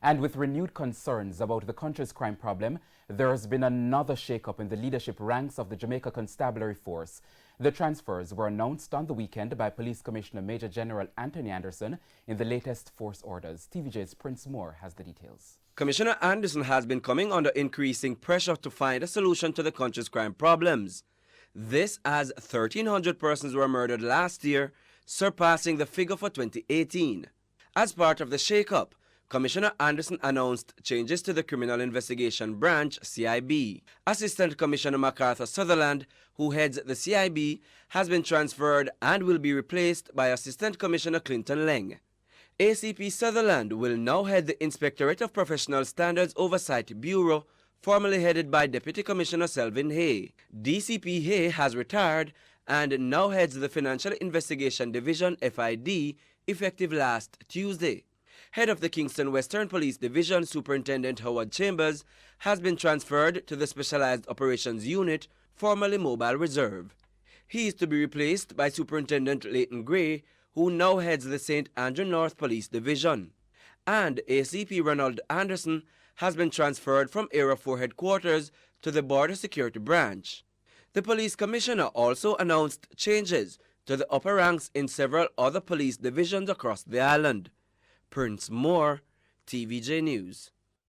And with renewed concerns about the country's crime problem, there has been another shakeup in the leadership ranks of the Jamaica Constabulary Force. The transfers were announced on the weekend by Police Commissioner Major General Anthony Anderson in the latest force orders. TVJ's Prince Moore has the details. Commissioner Anderson has been coming under increasing pressure to find a solution to the country's crime problems. This as 1,300 persons were murdered last year, surpassing the figure for 2018. As part of the shake-up, Commissioner Anderson announced changes to the Criminal Investigation Branch, CIB. Assistant Commissioner MacArthur Sutherland, who heads the CIB, has been transferred and will be replaced by Assistant Commissioner Clinton Leng. ACP Sutherland will now head the Inspectorate of Professional Standards Oversight Bureau, formerly headed by Deputy Commissioner Selvin Hay. DCP Hay has retired and now heads the Financial Investigation Division, FID, effective last Tuesday. Head of the Kingston Western Police Division, Superintendent Howard Chambers, has been transferred to the Specialized Operations Unit, formerly Mobile Reserve. He is to be replaced by Superintendent Leighton Gray, who now heads the St. Andrew North Police Division. And ACP Ronald Anderson has been transferred from Area 4 headquarters to the Border Security Branch. The Police Commissioner also announced changes to the upper ranks in several other police divisions across the island. Prince Moore, TVJ News.